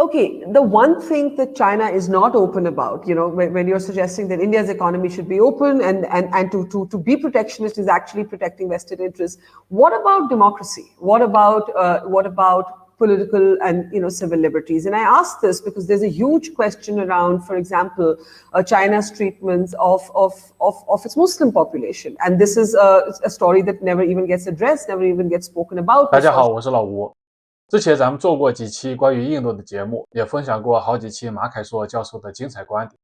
Okay, the one thing that China is not open about, when you're suggesting that India's economy should be open and to be protectionist is actually protecting vested interests. What about democracy? What about political and civil liberties? And I ask this because there's a huge question around, for example, China's treatment of its Muslim population, and this is a story that never even gets addressed, never even gets spoken about. 大家好，我是老吴。之前咱们做过几期关于印度的节目，也分享过好几期马凯硕教授的精彩观点。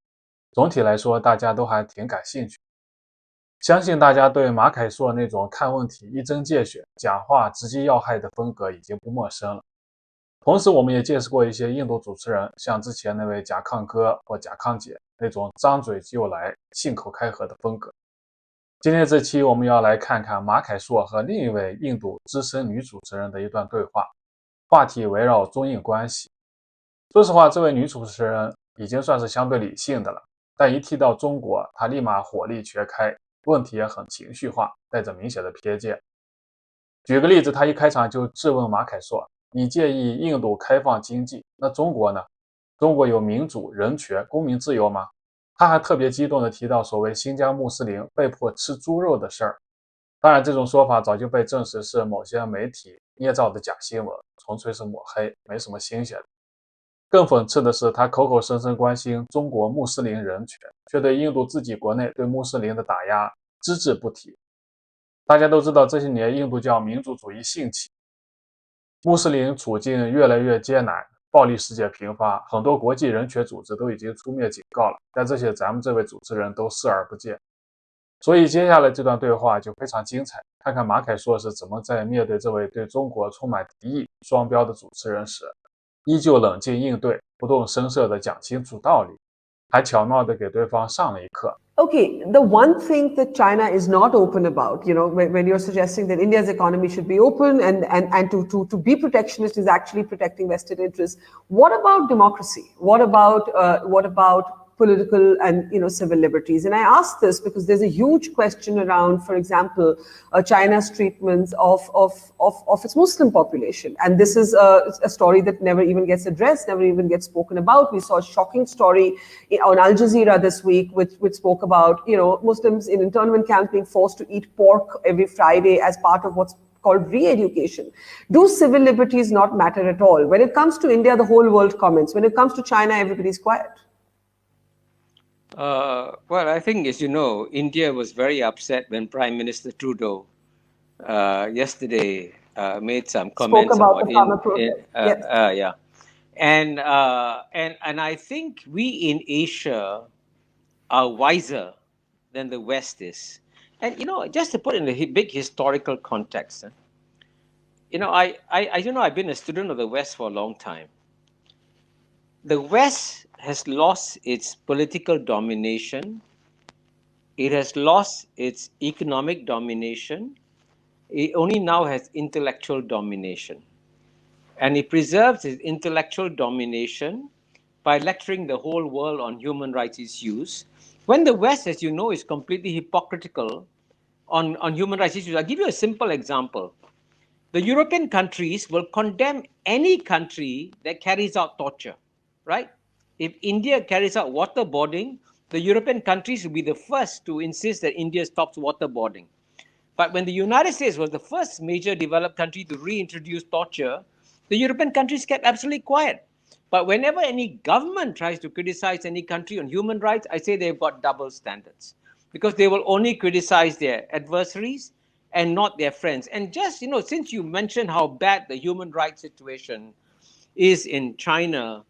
总体来说，大家都还挺感兴趣。相信大家对马凯硕那种看问题一针见血、讲话直击要害的风格已经不陌生了。同时，我们也见识过一些印度主持人，像之前那位贾康哥或贾康姐那种张嘴就来、信口开河的风格。今天这期我们要来看看马凯硕和另一位印度资深女主持人的一段对话。话题围绕中印关系。说实话，这位女主持人已经算是相对理性的了，但一提到中国，她立马火力全开，问题也很情绪化，带着明显的偏见。举个例子，她一开场就质问马凯硕：“你建议印度开放经济，那中国呢？中国有民主、人权、公民自由吗？”她还特别激动地提到所谓新疆穆斯林被迫吃猪肉的事儿。当然，这种说法早就被证实是某些媒体捏造的假新闻，纯粹是抹黑，没什么新鲜的。更讽刺的是，他口口声声关心中国穆斯林人权，却对印度自己国内对穆斯林的打压只字不提。大家都知道，这些年印度教民族主义兴起，穆斯林处境越来越艰难，暴力事件频发，很多国际人权组织都已经出面警告了，但这些咱们这位主持人都视而不见。所以接下来这段对话就非常精彩，看看马凯硕是怎么在面对这位对中国充满敌意、双标的主持人时，依旧冷静应对，不动声色地讲清楚道理，还巧妙地给对方上了一课。Okay, the one thing that China is not open about, when you're suggesting that India's economy should be open and to be protectionist is actually protecting vested interests. What about democracy? What about political and civil liberties? And I ask this because there's a huge question around, for example, China's treatment of its Muslim population, and this is a story that never even gets addressed, never even gets spoken about. We saw a shocking story on Al Jazeera this week, which spoke about Muslims in internment camps being forced to eat pork every Friday as part of what's called re-education. Do civil liberties not matter at all? When it comes to India, the whole world comments. When it comes to China, everybody's quiet. Well, I think, as you know, India was very upset when Prime Minister Trudeau yesterday made some comments about the farmer protest. Yeah, and I think we in Asia are wiser than the West is. And just to put in a big historical context, I've been a student of the West for a long time. The West has lost its political domination. It has lost its economic domination. It only now has intellectual domination. And it preserves its intellectual domination by lecturing the whole world on human rights issues, when the West, as you know, is completely hypocritical on human rights issues. I'll give you a simple example. The European countries will condemn any country that carries out torture, right? If India carries out waterboarding, the European countries will be the first to insist that India stops waterboarding. But when the United States was the first major developed country to reintroduce torture, the European countries kept absolutely quiet. But whenever any government tries to criticize any country on human rights, I say they've got double standards, because they will only criticize their adversaries and not their friends. And just, since you mentioned how bad the human rights situation is in China,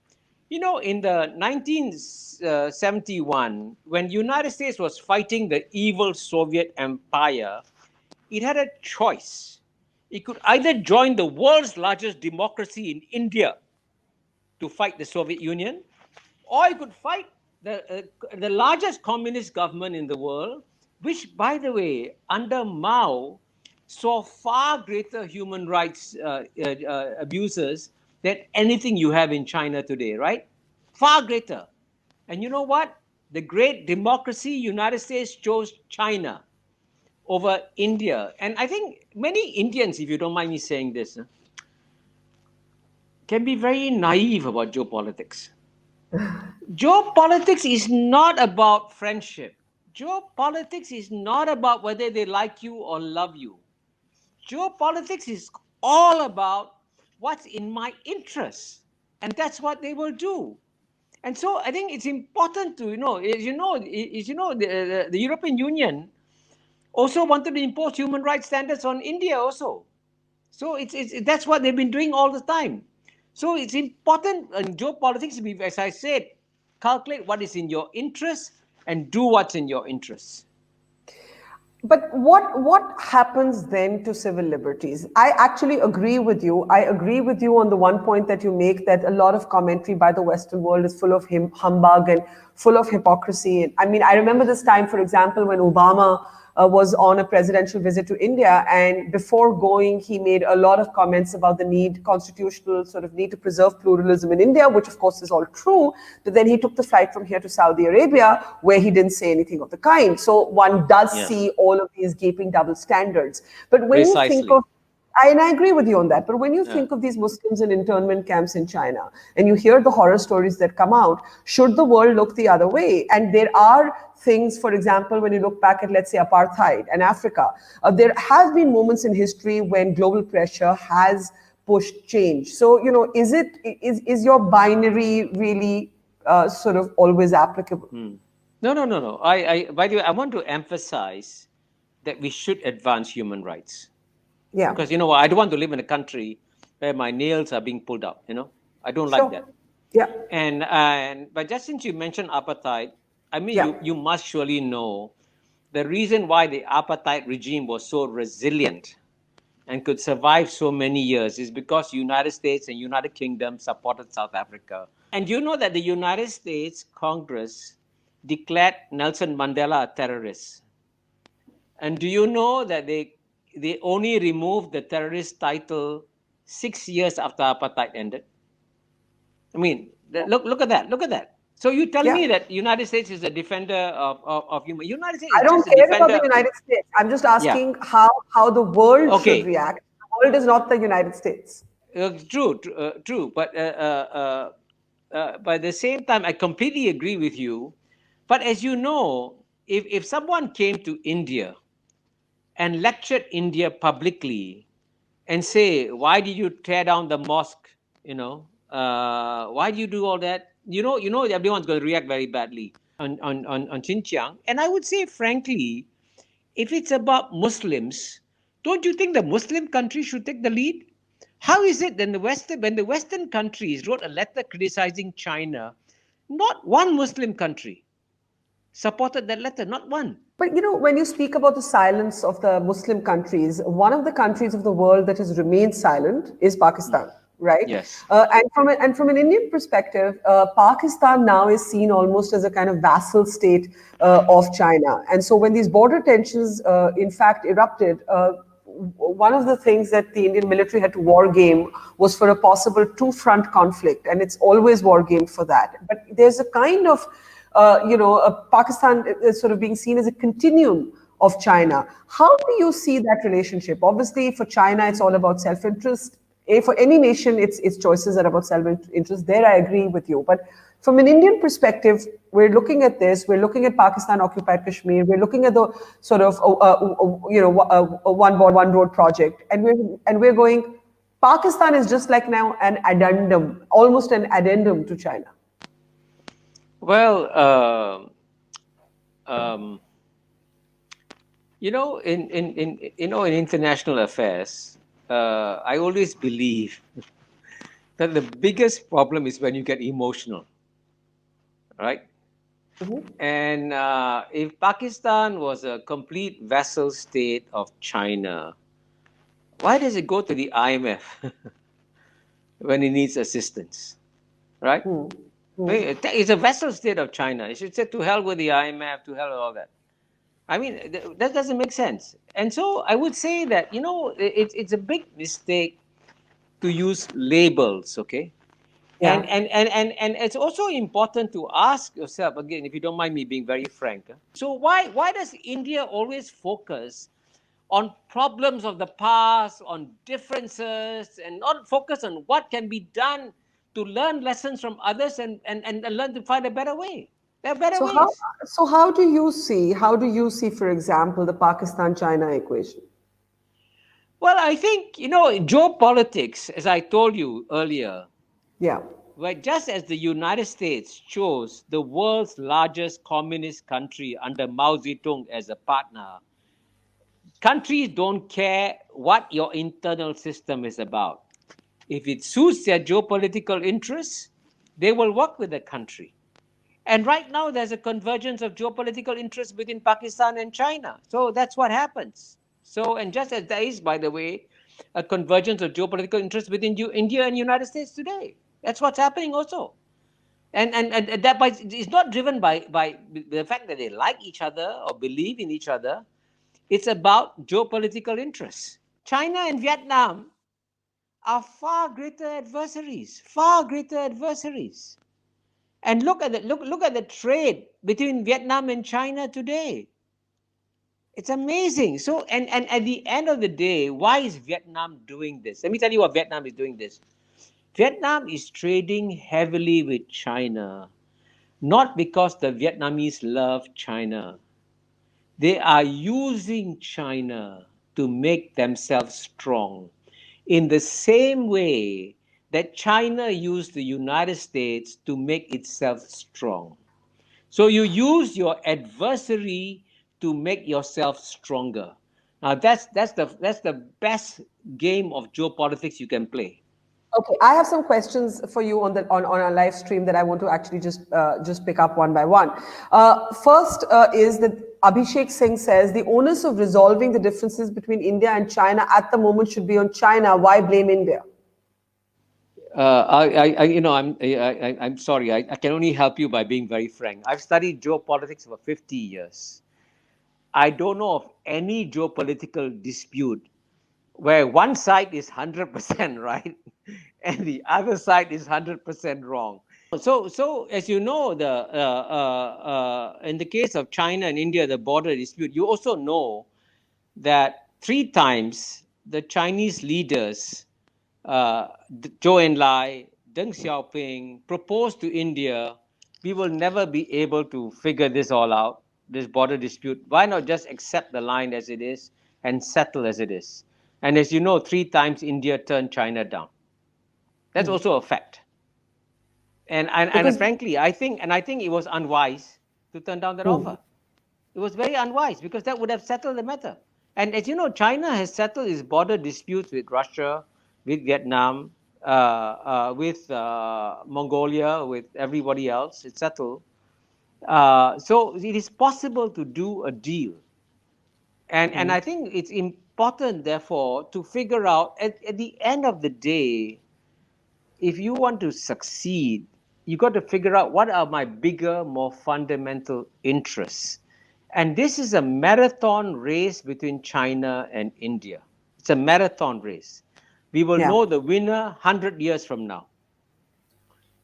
in the 1971, when the United States was fighting the evil Soviet Empire, it had a choice. It could either join the world's largest democracy in India to fight the Soviet Union, or it could fight the largest communist government in the world, which, by the way, under Mao, saw far greater human rights abuses than anything you have in China today, right? Far greater. And you know what? The great democracy, United States, chose China over India. And I think many Indians, if you don't mind me saying this, can be very naive about geopolitics. Geopolitics is not about friendship. Geopolitics is not about whether they like you or love you. Geopolitics is all about what's in my interest, and that's what they will do. And so I think it's important to, the European Union also wanted to impose human rights standards on India also. So that's what they've been doing all the time. So it's important in geopolitics, as I said, calculate what is in your interest and do what's in your interest. But what happens then to civil liberties? I actually agree with you. I agree with you on the one point that you make, that a lot of commentary by the Western world is full of humbug and full of hypocrisy. I mean, I remember this time, for example, when Obama was on a presidential visit to India, and before going, he made a lot of comments about the constitutional sort of need to preserve pluralism in India, which of course is all true. But then he took the flight from here to Saudi Arabia, where he didn't say anything of the kind. So one does see all of these gaping double standards. But when you think of, and I agree with you on that, but when you think of these Muslims in internment camps in China, and you hear the horror stories that come out, should the world look the other way? And there are things, for example, when you look back at, let's say, apartheid and Africa, there have been moments in history when global pressure has pushed change. So, is your binary really sort of always applicable? No. By the way, I want to emphasize that we should advance human rights. Yeah. Because, I don't want to live in a country where my nails are being pulled out, I don't like that. Yeah. But just since you mentioned apartheid, I mean, you must surely know the reason why the apartheid regime was so resilient and could survive so many years is because United States and United Kingdom supported South Africa. And you know that the United States Congress declared Nelson Mandela a terrorist. And do you know that they only removed the terrorist title 6 years after apartheid ended? I mean, look at that. So you tell me that United States is a defender of human. United States. I don't care about the United States. I'm just asking how the world should react. The world is not the United States. True. But at the same time, I completely agree with you. But as you know, if someone came to India and lectured India publicly and say, why did you tear down the mosque? Why do you do all that? Everyone's going to react very badly on Xinjiang. And I would say, frankly, if it's about Muslims, don't you think the Muslim countries should take the lead? How is it that when the Western countries wrote a letter criticizing China, not one Muslim country supported that letter, not one. But when you speak about the silence of the Muslim countries, one of the countries of the world that has remained silent is Pakistan. Right? Yes. And from an Indian perspective, Pakistan now is seen almost as a kind of vassal state of China. And so when these border tensions, in fact, erupted, one of the things that the Indian military had to war game was for a possible two-front conflict. And it's always war game for that. But there's a kind of, Pakistan is sort of being seen as a continuum of China. How do you see that relationship? Obviously, for China, it's all about self-interest. For any nation, its choices are about self-interest. There, I agree with you. But from an Indian perspective, we're looking at this. We're looking at Pakistan-occupied Kashmir. We're looking at the sort of one road project, and we're going. Pakistan is just like now an addendum, almost an addendum to China. Well, in international affairs. I always believe that the biggest problem is when you get emotional, right? Mm-hmm. And if Pakistan was a complete vassal state of China, why does it go to the IMF when it needs assistance, right? Mm-hmm. It's a vassal state of China. It should say, to hell with the IMF, to hell with all that. I mean, that doesn't make sense. And so I would say that, it's a big mistake to use labels, okay? Yeah. And it's also important to ask yourself, again, if you don't mind me being very frank. So why does India always focus on problems of the past, on differences, and not focus on what can be done to learn lessons from others and learn to find a better way. There are better ways. How do you see, for example, the Pakistan-China equation? Well, I think, geopolitics, as I told you earlier, Yeah. where just as the United States chose the world's largest communist country under Mao Zedong as a partner, countries don't care what your internal system is about. If it suits their geopolitical interests, they will work with the country. And right now, there's a convergence of geopolitical interests between Pakistan and China. So that's what happens. So, and just as there is, by the way, a convergence of geopolitical interests within India and United States today. That's what's happening also. And that is not driven by the fact that they like each other or believe in each other. It's about geopolitical interests. China and Vietnam are far greater adversaries. And look at the trade between Vietnam and China today. It's amazing. So, and at the end of the day, why is Vietnam doing this? Let me tell you what Vietnam is doing this. Vietnam is trading heavily with China, not because the Vietnamese love China. They are using China to make themselves strong in the same way that China used the United States to make itself strong. So you use your adversary to make yourself stronger. Now that's the best game of geopolitics you can play. Okay, I have some questions for you on our live stream that I want to actually just pick up one by one. First is that Abhishek Singh says the onus of resolving the differences between India and China at the moment should be on China. Why blame India? I'm sorry. I can only help you by being very frank. I've studied geopolitics for 50 years. I don't know of any geopolitical dispute where one side is 100% right and the other side is 100% wrong. So as you know, in the case of China and India, the border dispute, you also know that 3 times the Chinese leaders, Zhou Enlai, Deng Xiaoping, proposed to India, we will never be able to figure this all out, this border dispute. Why not just accept the line as it is and settle as it is? And as you know, 3 times India turned China down. That's also a fact. And frankly, I think it was unwise to turn down that offer. It was very unwise because that would have settled the matter. And as you know, China has settled its border disputes with Russia, with Vietnam, with Mongolia, with everybody else. It's settled. So it is possible to do a deal. And I think it's important, therefore, to figure out at the end of the day, if you want to succeed, you got to figure out what are my bigger, more fundamental interests. And this is a marathon race between China and India. It's a marathon race. We will know the winner 100 years from now.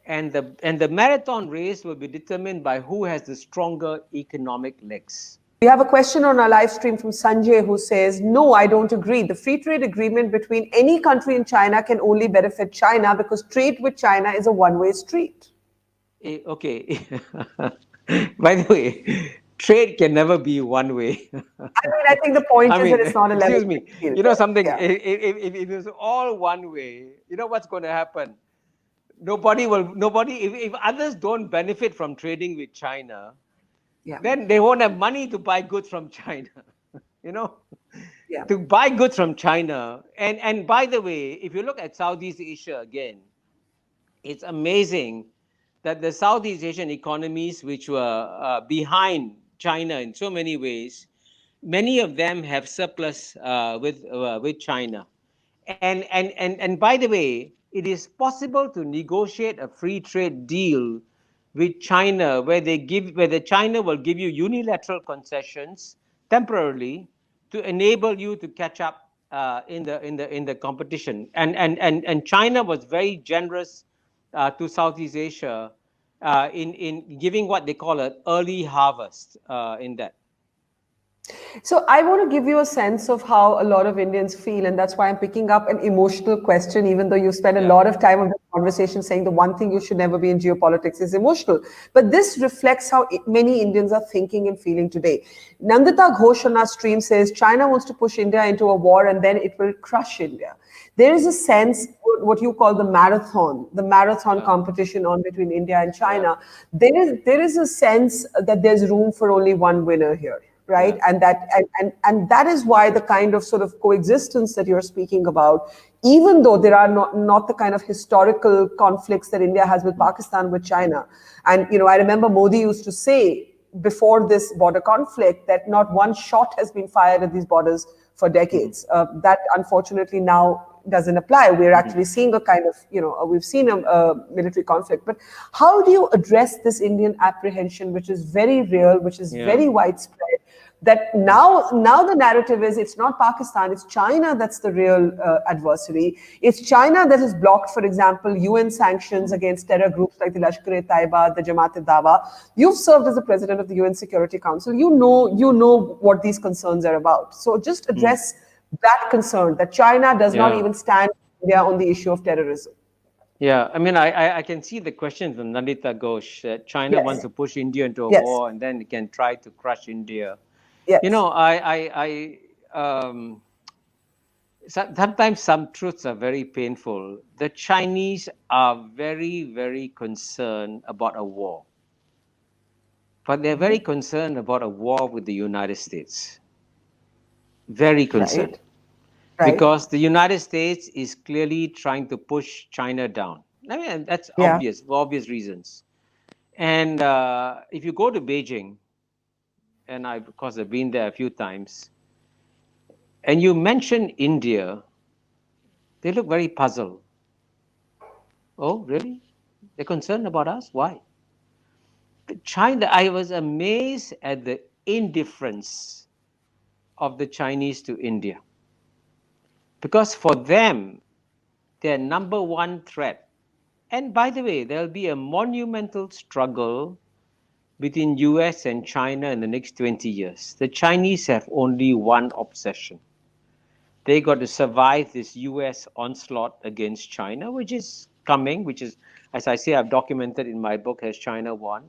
And the marathon race will be determined by who has the stronger economic legs. We have a question on our live stream from Sanjay who says, no, I don't agree. The free trade agreement between any country and China can only benefit China because trade with China is a one-way street. Okay. By the way, trade can never be one way. I think the point is that it's not a level. Excuse me. You know something? Yeah. If it is all one way, you know what's going to happen? Nobody, if others don't benefit from trading with China, then they won't have money to buy goods from China. To buy goods from China. And by the way, if you look at Southeast Asia again, it's amazing that the Southeast Asian economies, which were behind China in so many ways, many of them have surplus with China. And by the way, it is possible to negotiate a free trade deal with China where China will give you unilateral concessions temporarily to enable you to catch up in the competition. And China was very generous to Southeast Asia in giving what they call an early harvest in that. So I want to give you a sense of how a lot of Indians feel, and that's why I'm picking up an emotional question, even though you spend a lot of time of the conversation saying the one thing you should never be in geopolitics is emotional. But this reflects how many Indians are thinking and feeling today. Nandita Ghosh on our stream says China wants to push India into a war and then it will crush India. There is a sense, what you call the marathon competition on between India and China. There is a sense that there's room for only one winner here, right? And that is why the kind of sort of coexistence that you're speaking about, even though there are not the kind of historical conflicts that India has with Pakistan, with China. And I remember Modi used to say before this border conflict that not one shot has been fired at these borders for decades. That unfortunately now doesn't apply. We're actually seeing a kind of, we've seen a military conflict. But how do you address this Indian apprehension, which is very real, which is very widespread, that now the narrative is it's not Pakistan, it's China that's the real adversary. It's China that has blocked, for example, UN sanctions against terror groups like the Lashkar-e-Taiba, the Jamaat-e-Dawa. You've served as the president of the UN Security Council. You know what these concerns are about. So just address that concern that China does not even stand with India on the issue of terrorism. Yeah, I mean, I can see the question from Nandita Ghosh that China wants to push India into a war and then it can try to crush India. Yes. Sometimes some truths are very painful. The Chinese are very, very concerned about a war. But they're very concerned about a war with the United States. Very concerned. Right. Because the United States is clearly trying to push China down. I mean, that's obvious, for obvious reasons. And if you go to Beijing, and of course, I've been there a few times, and you mention India, they look very puzzled. Oh, really? They're concerned about us? Why? China, I was amazed at the indifference of the Chinese to India. Because for them, their number one threat, and by the way, there'll be a monumental struggle between US and China in the next 20 years. The Chinese have only one obsession. They got to survive this US onslaught against China, which is coming, which is, as I say, I've documented in my book, Has China Won?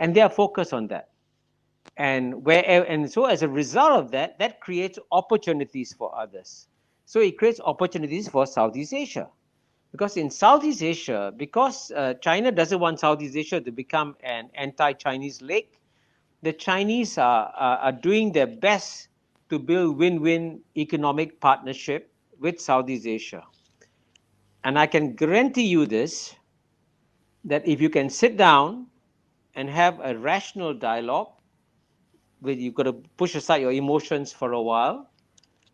And they are focused on that. And so as a result of that, that creates opportunities for others. So it creates opportunities for Southeast Asia. Because in Southeast Asia, because China doesn't want Southeast Asia to become an anti-Chinese lake, the Chinese are doing their best to build win-win economic partnership with Southeast Asia. And I can guarantee you this, that if you can sit down and have a rational dialogue, where you've got to push aside your emotions for a while,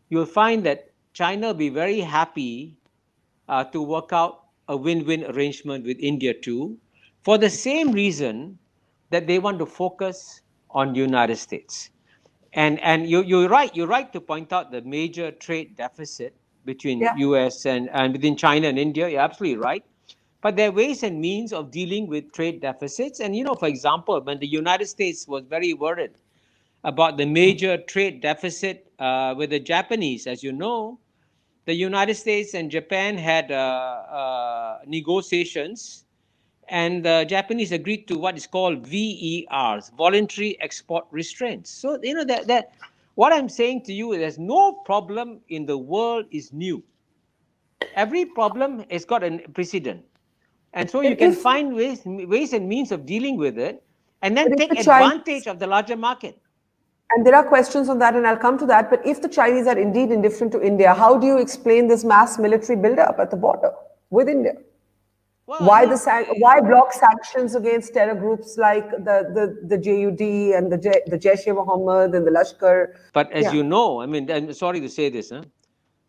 you'll find that China will be very happy to work out a win-win arrangement with India too, for the same reason that they want to focus on the United States. And you're right to point out the major trade deficit between US and within China and India. You're absolutely right. But there are ways and means of dealing with trade deficits. And for example, when the United States was very worried about the major trade deficit with the Japanese, as you know, the United States and Japan had negotiations, and the Japanese agreed to what is called VERs, voluntary export restraints. So that what I'm saying to you is there's no problem in the world is new. Every problem has got a precedent, and so you can find ways and means of dealing with it, and then take advantage of the larger market. And there are questions on that, and I'll come to that. But if the Chinese are indeed indifferent to India, how do you explain this mass military buildup at the border with India? Well, why block sanctions against terror groups like the JUD and the Jaish-e-Mohammed and the Lashkar? But as you know, I mean, I'm sorry to say this,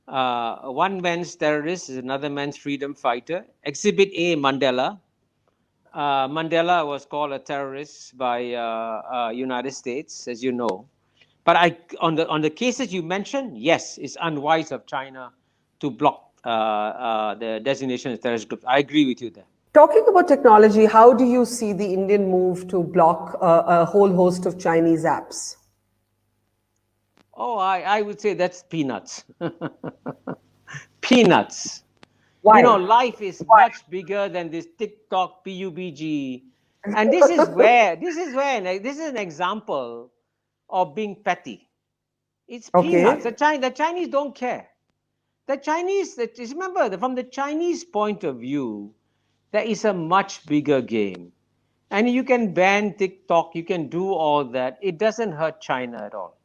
one man's terrorist is another man's freedom fighter. Exhibit A, Mandela. Mandela was called a terrorist by United States, as you know. But on the cases you mentioned, yes, it's unwise of China to block the designation of terrorist groups. I agree with you there. Talking about technology, how do you see the Indian move to block a whole host of Chinese apps? Oh, I would say that's peanuts. Peanuts. Why? You know, life is much bigger than this TikTok PUBG. And this is an example of being petty. It's peanuts. Okay. The Chinese don't care. The Chinese, remember, from the Chinese point of view, there is a much bigger game. And you can ban TikTok, you can do all that. It doesn't hurt China at all.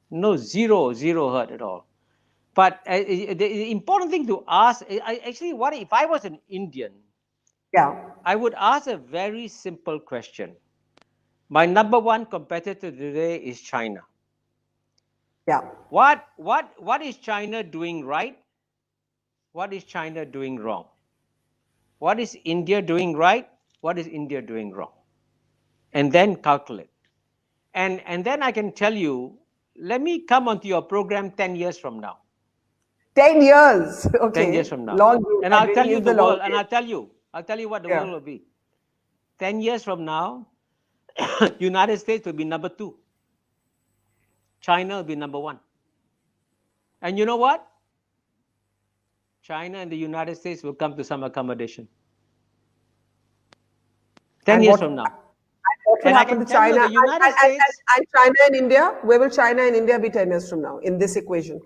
No, zero hurt at all. But the important thing to ask, actually, what if I was an Indian? Yeah. I would ask a very simple question. My number one competitor today is China. Yeah. What is China doing right? What is China doing wrong? What is India doing right? What is India doing wrong? And then calculate. And then I can tell you, let me come onto your program 10 years from now. 10 years. Okay. 10 years from now. Long. And I'll tell you the world, game. and I'll tell you what the world will be. 10 years from now, United States will be number 2. China will be number 1. And you know what? China and the United States will come to some accommodation. 10 years from now. What will happen to China? The United States and China and India? Where will China and India be 10 years from now in this equation,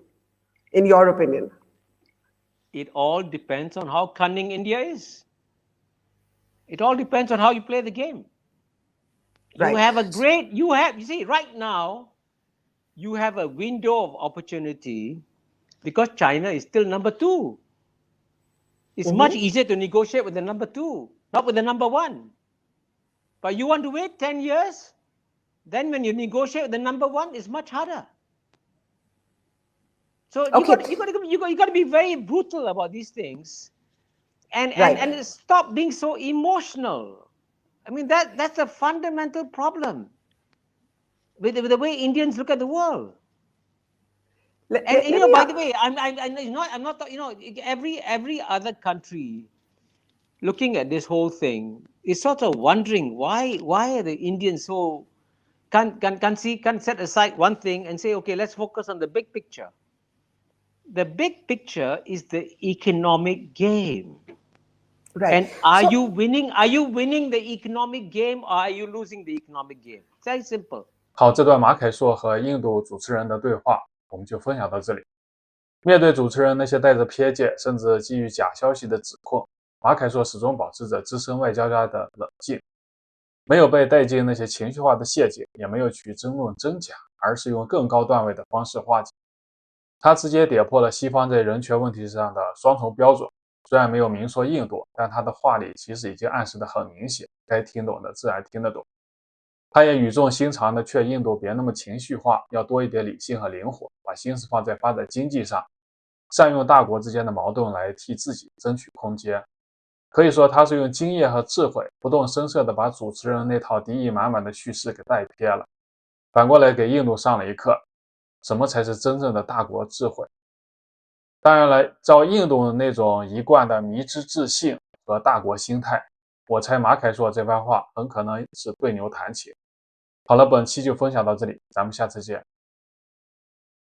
in your opinion? It all depends on how cunning India is. It all depends on how you play the game. Right. You see, right now, you have a window of opportunity because China is still number 2. It's much easier to negotiate with the number 2, not with the number 1. But you want to wait 10 years? Then when you negotiate with the number 1, it's much harder. So you got to be very brutal about these things, and stop being so emotional. I mean that's a fundamental problem with the way Indians look at the world. And by the way, I'm not. Every other country looking at this whole thing is sort of wondering why are the Indians so can't set aside one thing and say, okay, let's focus on the big picture. The big picture is the economic game. Right. And are you winning the economic game, or are you losing the economic game? It's very simple. 好，这段马凯硕和印度主持人的对话我们就分享到这里。面对主持人那些带着偏见甚至基于假消息的指控，马凯硕始终保持着资深外交家的冷静，没有被带进那些情绪化的陷阱，也没有去争论真假，而是用更高段位的方式化解。他直接点破了西方在人权问题上的双重标准，虽然没有明说印度，但他的话里其实已经暗示得很明显，该听懂的自然听得懂。他也语重心长地劝印度别那么情绪化，要多一点理性和灵活，把心思放在发展经济上，善用大国之间的矛盾来替自己争取空间。可以说他是用经验和智慧，不动声色地把主持人那套敌意满满的叙事给带偏了，反过来给印度上了一课，什么才是真正的大国智慧。当然了，照印度那种一贯的迷之自信和大国心态，我猜马凯硕这番话很可能是对牛弹琴。好了，本期就分享到这里，咱们下次见。